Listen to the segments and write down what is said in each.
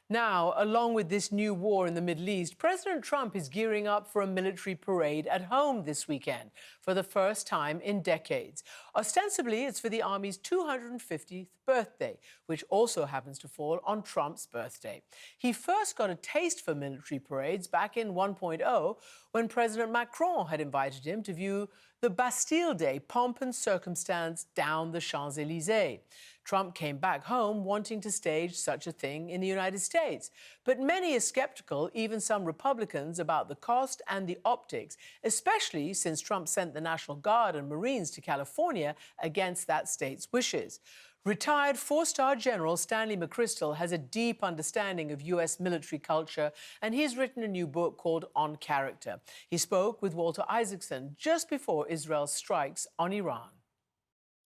Now, along with this new war in the Middle East, President Trump is gearing up for a military parade at home this weekend for the first time in decades. Ostensibly, it's for the Army's 250th birthday, which also happens to fall on Trump's birthday. He first got a taste for military parades back in 1.0 when President Macron had invited him to view the Bastille Day pomp and circumstance down the Champs-Élysées. Trump came back home wanting to stage such a thing in the United States. But many are skeptical, even some Republicans, about the cost and the optics, especially since Trump sent the National Guard and Marines to California against that state's wishes. Retired four-star General Stanley McChrystal has a deep understanding of U.S. military culture, and he's written a new book called On Character. He spoke with Walter Isaacson just before Israel strikes on Iran.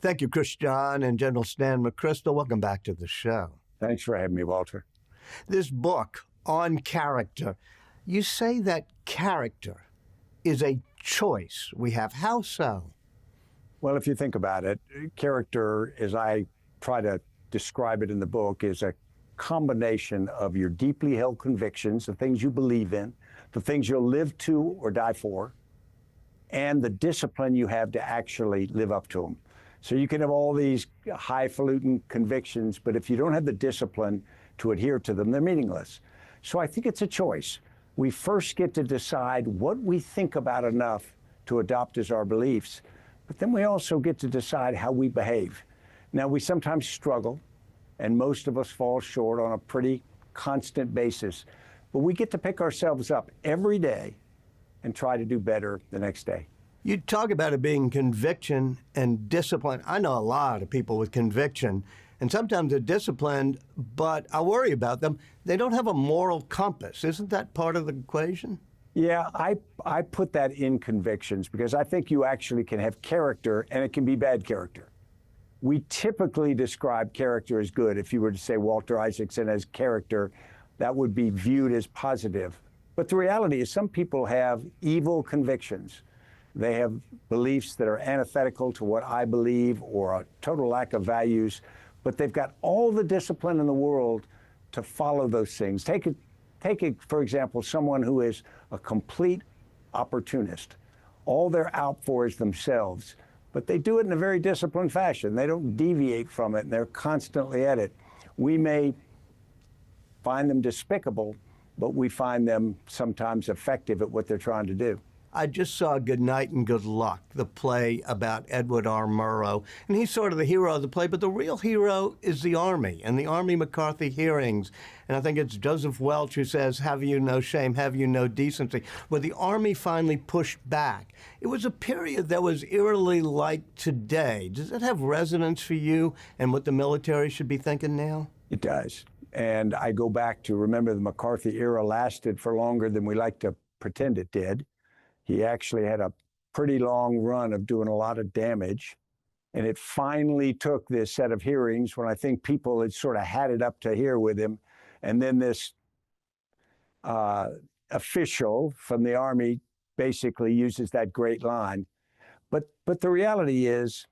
Thank you, Christian and General Stan McChrystal. Welcome back to the show. Thanks for having me, Walter. This book, On Character, you say that character is a choice we have. How so? Well, if you think about it, character, as I try to describe it in the book, is a combination of your deeply held convictions, the things you believe in, the things you'll live to or die for, and the discipline you have to actually live up to them. So you can have all these highfalutin convictions, but if you don't have the discipline to adhere to them, they're meaningless. So I think it's a choice. We first get to decide what we think about enough to adopt as our beliefs, but then we also get to decide how we behave. Now, we sometimes struggle, and most of us fall short on a pretty constant basis, but we get to pick ourselves up every day and try to do better the next day. You talk about it being conviction and discipline. I know a lot of people with conviction, and sometimes they're disciplined, but I worry about them. They don't have a moral compass. Isn't that part of the equation? Yeah, I put that in convictions because I think you actually can have character, and it can be bad character. We typically describe character as good. If you were to say Walter Isaacson as character, that would be viewed as positive. But the reality is some people have evil convictions. They have beliefs that are antithetical to what I believe or a total lack of values, but they've got all the discipline in the world to follow those things. Take it, for example, someone who is a complete opportunist. All they're out for is themselves, but they do it in a very disciplined fashion. They don't deviate from it, and they're constantly at it. We may find them despicable, but we find them sometimes effective at what they're trying to do. I just saw Good Night and Good Luck, the play about Edward R. Murrow, and he's sort of the hero of the play, but the real hero is the Army and the Army McCarthy hearings. And I think it's Joseph Welch who says, "Have you no shame, have you no decency?" Where the Army finally pushed back. It was a period that was eerily like today. Does that have resonance for you and what the military should be thinking now? It does. And I go back to remember the McCarthy era lasted for longer than we like to pretend it did. He actually had a pretty long run of doing a lot of damage. And it finally took this set of hearings when I think people had sort of had it up to here with him. And then this official from the Army basically uses that great line. But the reality is,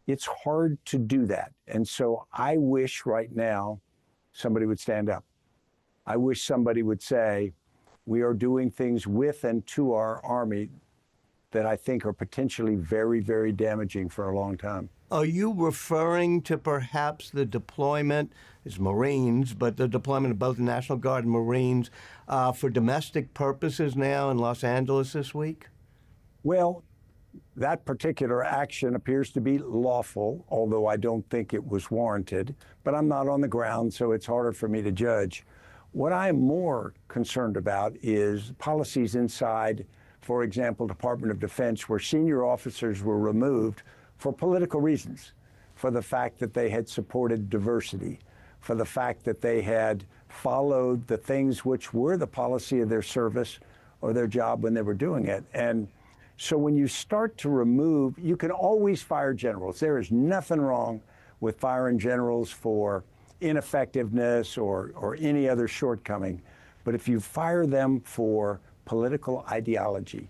it's hard to do that. And so I wish right now somebody would stand up. I wish somebody would say, we are doing things with and to our Army that I think are potentially very, very damaging for a long time. Are you referring to perhaps the deployment, as Marines, but the deployment of both the National Guard and Marines for domestic purposes now in Los Angeles this week? Well, that particular action appears to be lawful, although I don't think it was warranted. But I'm not on the ground, so it's harder for me to judge. What I am more concerned about is policies inside, for example, Department of Defense, where senior officers were removed for political reasons, for the fact that they had supported diversity, for the fact that they had followed the things which were the policy of their service or their job when they were doing it. And so when you start to remove, you can always fire generals. There is nothing wrong with firing generals for ineffectiveness or any other shortcoming. But if you fire them for political ideology,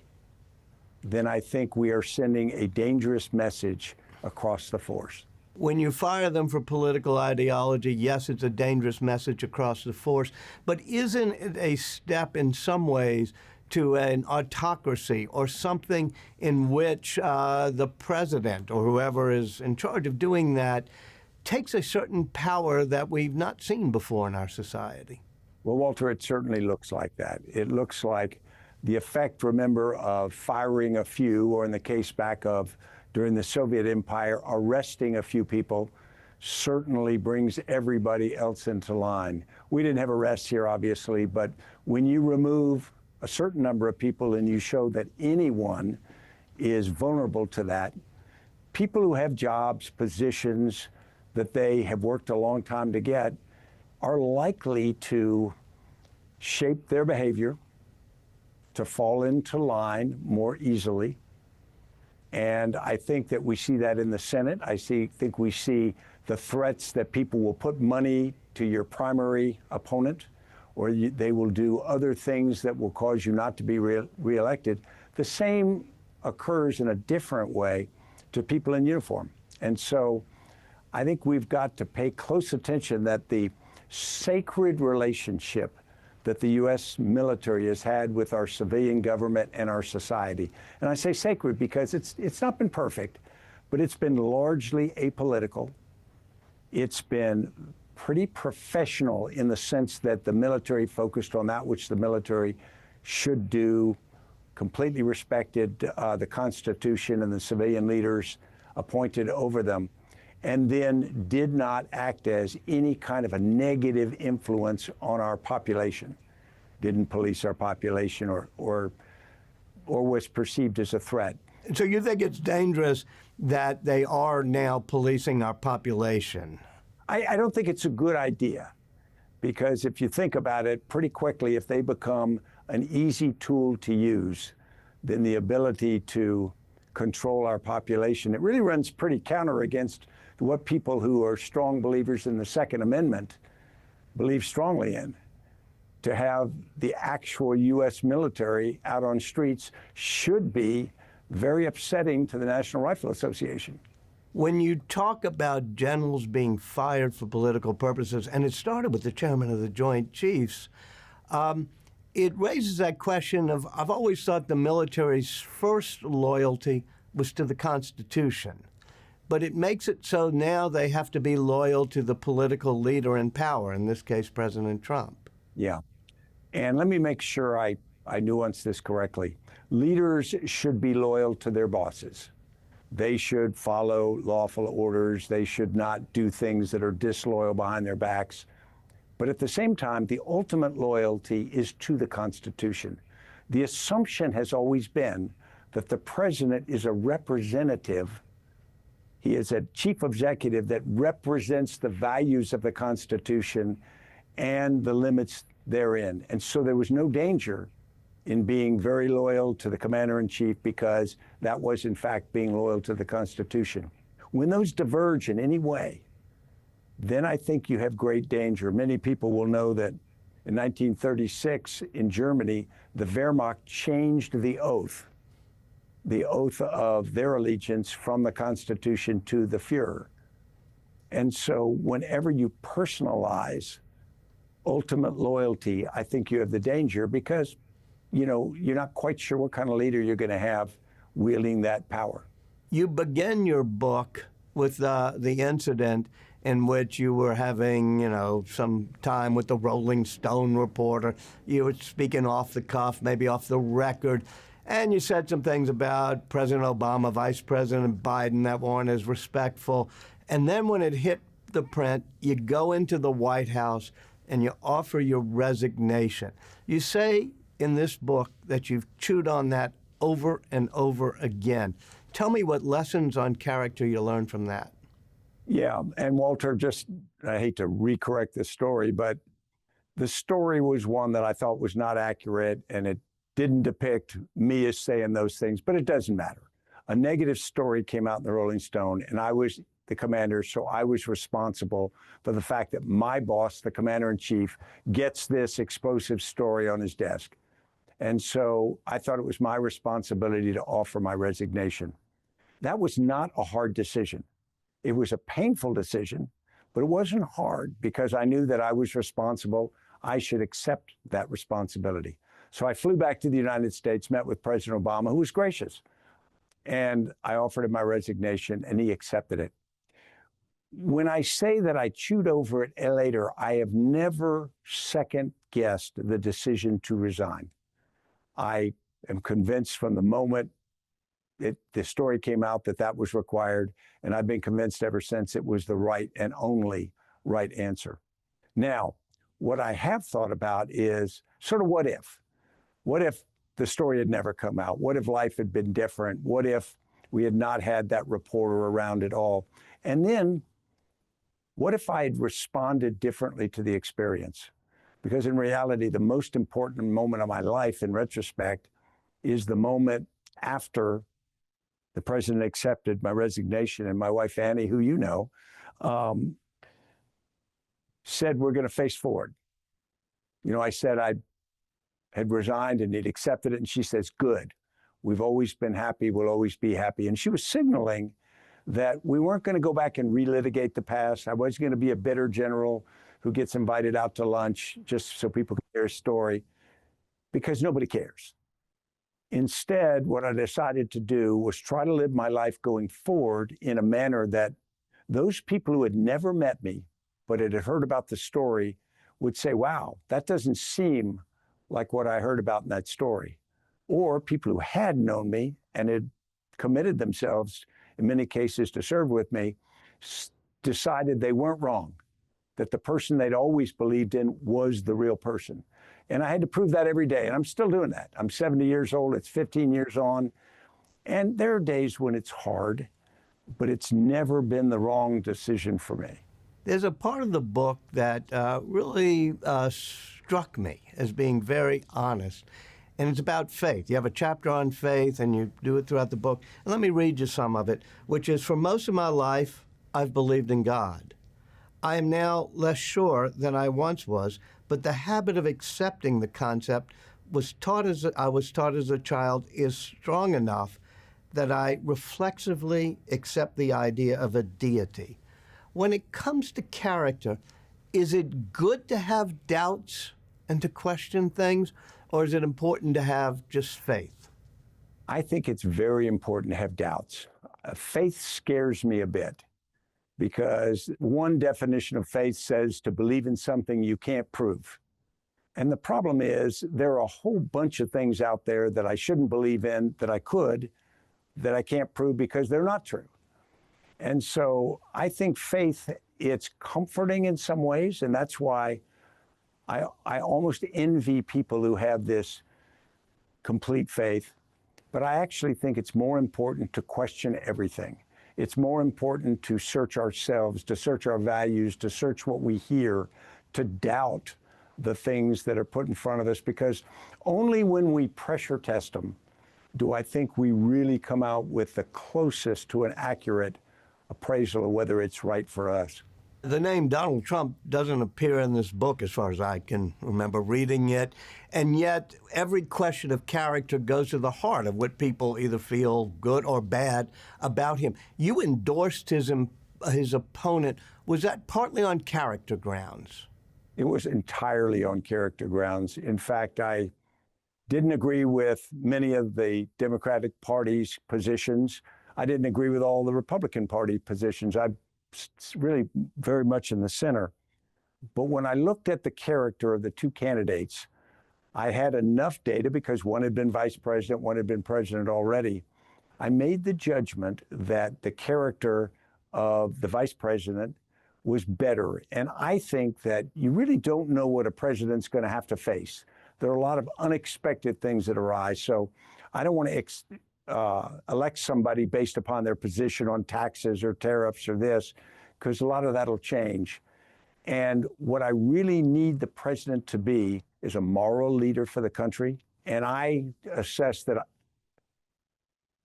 then I think we are sending a dangerous message across the force. When you fire them for political ideology, yes, it's a dangerous message across the force, but isn't it a step in some ways to an autocracy or something in which the president or whoever is in charge of doing that takes a certain power that we've not seen before in our society? Well, Walter, it certainly looks like that. It looks like the effect, remember, of firing a few, or in the case back of during the Soviet Empire, arresting a few people, certainly brings everybody else into line. We didn't have arrests here, obviously, but when you remove a certain number of people and you show that anyone is vulnerable to that, people who have jobs, positions that they have worked a long time to get are likely to shape their behavior, to fall into line more easily. And I think that we see that in the Senate. Think we see the threats that people will put money to your primary opponent, or they will do other things that will cause you not to be reelected. The same occurs in a different way to people in uniform. And so I think we've got to pay close attention that the sacred relationship that the U.S. military has had with our civilian government and our society. And I say sacred because it's not been perfect, but it's been largely apolitical. It's been pretty professional in the sense that the military focused on that which the military should do, completely respected the Constitution and the civilian leaders appointed over them, and then did not act as any kind of a negative influence on our population, didn't police our population or was perceived as a threat. So you think it's dangerous that they are now policing our population? I don't think it's a good idea, because if you think about it, pretty quickly, if they become an easy tool to use, then the ability to control our population, it really runs pretty counter against what people who are strong believers in the Second Amendment believe strongly in. To have the actual U.S. military out on streets should be very upsetting to the National Rifle Association. When you talk about generals being fired for political purposes, and it started with the chairman of the Joint Chiefs, it raises that question of, I've always thought the military's first loyalty was to the Constitution. But it makes it so now they have to be loyal to the political leader in power, in this case, President Trump. Yeah. And let me make sure I nuance this correctly. Leaders should be loyal to their bosses. They should follow lawful orders. They should not do things that are disloyal behind their backs. But at the same time, the ultimate loyalty is to the Constitution. The assumption has always been that the president is a representative. He is a chief executive that represents the values of the Constitution and the limits therein. And so there was no danger in being very loyal to the commander-in-chief, because that was, in fact, being loyal to the Constitution. When those diverge in any way, then I think you have great danger. Many people will know that in 1936 in Germany, the Wehrmacht changed the oath of their allegiance from the Constitution to the Fuhrer. And so whenever you personalize ultimate loyalty, I think you have the danger, because you're not quite sure what kind of leader you're going to have wielding that power. You begin your book with the incident in which you were having, some time with the Rolling Stone reporter. You were speaking off the cuff, maybe off the record, and you said some things about President Obama, Vice President Biden that weren't as respectful. And then when it hit the print, you go into the White House and you offer your resignation. You say in this book that you've chewed on that over and over again. Tell me what lessons on character you learned from that. Yeah, and Walter, I hate to recorrect the story, but the story was one that I thought was not accurate, and it didn't depict me as saying those things, but it doesn't matter. A negative story came out in the Rolling Stone, and I was the commander, so I was responsible for the fact that my boss, the commander-in-chief, gets this explosive story on his desk. And so I thought it was my responsibility to offer my resignation. That was not a hard decision. It was a painful decision, but it wasn't hard because I knew that I was responsible. I should accept that responsibility. So I flew back to the United States, met with President Obama, who was gracious. And I offered him my resignation, and he accepted it. When I say that I chewed over it later, I have never second-guessed the decision to resign. I am convinced from the moment the story came out that that was required, and I've been convinced ever since it was the right and only right answer. Now, what I have thought about is sort of what if? What if the story had never come out? What if life had been different? What if we had not had that reporter around at all? And then, what if I had responded differently to the experience? Because in reality, the most important moment of my life, in retrospect, is the moment after the president accepted my resignation and my wife, Annie, who you know, said, we're going to face forward. You know, I said I had resigned and he'd accepted it. And she says, good. We've always been happy. We'll always be happy. And she was signaling that we weren't going to go back and relitigate the past. I wasn't going to be a bitter general who gets invited out to lunch just so people can hear a story, because nobody cares. Instead, what I decided to do was try to live my life going forward in a manner that those people who had never met me, but had heard about the story, would say, wow, that doesn't seem like what I heard about in that story. Or people who had known me and had committed themselves, in many cases, to serve with me, decided they weren't wrong, that the person they'd always believed in was the real person. And I had to prove that every day, and I'm still doing that. I'm 70 years old, it's 15 years on, and there are days when it's hard, but it's never been the wrong decision for me. There's a part of the book that really struck me as being very honest, and it's about faith. You have a chapter on faith, and you do it throughout the book. And let me read you some of it, which is, for most of my life, I've believed in God. I am now less sure than I once was, but the habit of accepting the concept I was taught as a child is strong enough that I reflexively accept the idea of a deity. When it comes to character, is it good to have doubts and to question things, or is it important to have just faith? I think it's very important to have doubts. Faith scares me a bit, because one definition of faith says to believe in something you can't prove. And the problem is there are a whole bunch of things out there that I shouldn't believe in, that I could, that I can't prove because they're not true. And so I think faith, it's comforting in some ways, and that's why I almost envy people who have this complete faith. But I actually think it's more important to question everything. It's more important to search ourselves, to search our values, to search what we hear, to doubt the things that are put in front of us, because only when we pressure test them do I think we really come out with the closest to an accurate appraisal of whether it's right for us. The name Donald Trump doesn't appear in this book as far as I can remember reading it, and yet every question of character goes to the heart of what people either feel good or bad about him. You endorsed his opponent. Was that partly on character grounds? It was entirely on character grounds. In fact, I didn't agree with many of the Democratic Party's positions. I didn't agree with all the Republican Party positions. I'm really very much in the center. But when I looked at the character of the two candidates, I had enough data, because one had been vice president, one had been president already. I made the judgment that the character of the vice president was better. And I think that you really don't know what a president's going to have to face. There are a lot of unexpected things that arise. So I don't want to elect somebody based upon their position on taxes or tariffs or this, because a lot of that will change. And what I really need the president to be is a moral leader for the country. And I assess that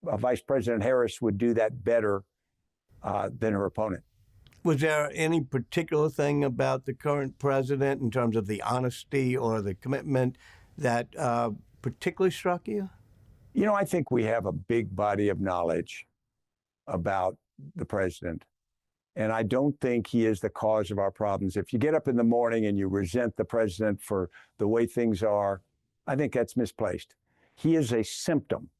Vice President Harris would do that better than her opponent. Was there any particular thing about the current president in terms of the honesty or the commitment that particularly struck you? You know, I think we have a big body of knowledge about the president. And I don't think he is the cause of our problems. If you get up in the morning and you resent the president for the way things are, I think that's misplaced. He is a symptom.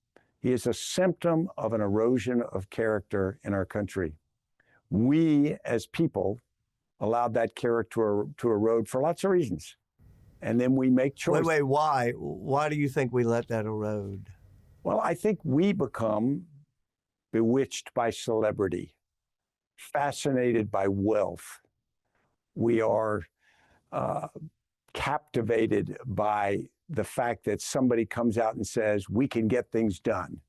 He is a symptom of an erosion of character in our country. We, as people, allowed that character to erode for lots of reasons. And then we make choices. Wait, why? Why do you think we let that erode? Well, I think we become bewitched by celebrity, fascinated by wealth. We are captivated by the fact that somebody comes out and says, we can get things done.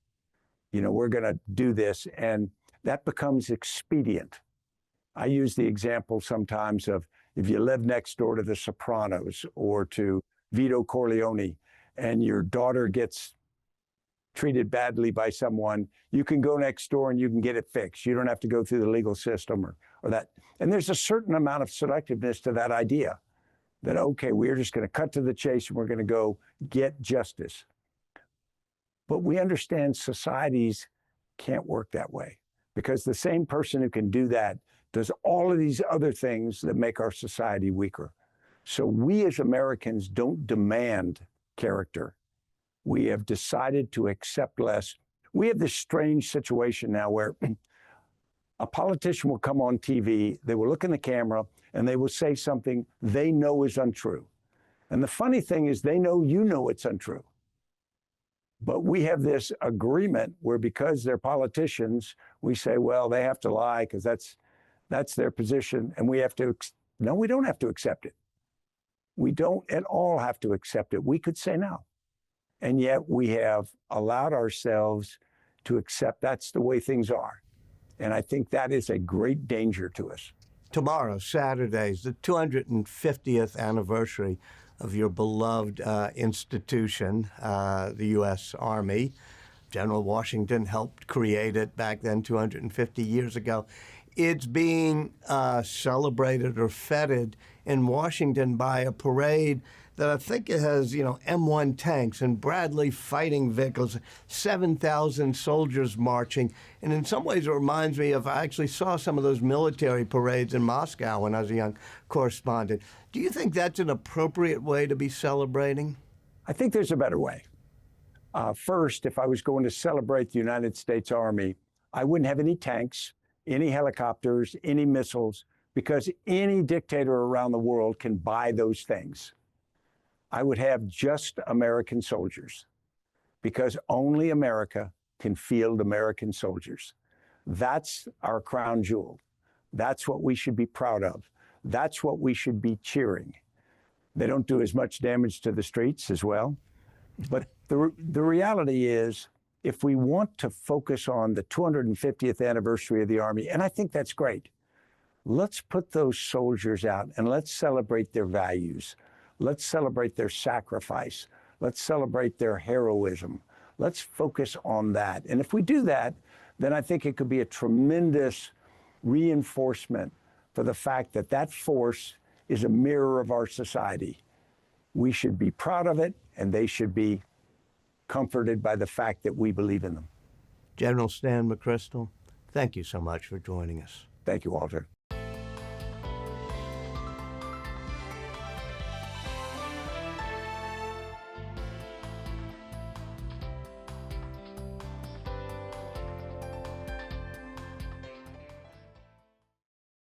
You know, we're going to do this. And that becomes expedient. I use the example sometimes of if you live next door to the Sopranos or to Vito Corleone and your daughter gets treated badly by someone, you can go next door and you can get it fixed. You don't have to go through the legal system or that. And there's a certain amount of selectiveness to that idea that, okay, we're just going to cut to the chase and we're going to go get justice. But we understand societies can't work that way because the same person who can do that does all of these other things that make our society weaker. So we as Americans don't demand character. We have decided to accept less. We have this strange situation now where a politician will come on TV, they will look in the camera, and they will say something they know is untrue. And the funny thing is they know you know it's untrue. But we have this agreement where because they're politicians, we say, well, they have to lie because that's their position. And we have to, no, we don't have to accept it. We don't at all have to accept it. We could say no. And yet we have allowed ourselves to accept that's the way things are. And I think that is a great danger to us. Tomorrow, Saturday, is the 250th anniversary of your beloved institution, the U.S. Army. General Washington helped create it back then 250 years ago. It's being celebrated or feted in Washington by a parade that I think it has, M1 tanks and Bradley fighting vehicles, 7,000 soldiers marching. And in some ways, it reminds me of, I actually saw some of those military parades in Moscow when I was a young correspondent. Do you think that's an appropriate way to be celebrating? I think there's a better way. First, if I was going to celebrate the United States Army, I wouldn't have any tanks, any helicopters, any missiles, because any dictator around the world can buy those things. I would have just American soldiers, because only America can field American soldiers. That's our crown jewel. That's what we should be proud of. That's what we should be cheering. They don't do as much damage to the streets as well. But the reality is, if we want to focus on the 250th anniversary of the Army, and I think that's great, let's put those soldiers out and let's celebrate their values. Let's celebrate their sacrifice. Let's celebrate their heroism. Let's focus on that. And if we do that, then I think it could be a tremendous reinforcement for the fact that that force is a mirror of our society. We should be proud of it, and they should be comforted by the fact that we believe in them. General Stan McChrystal, thank you so much for joining us. Thank you, Walter.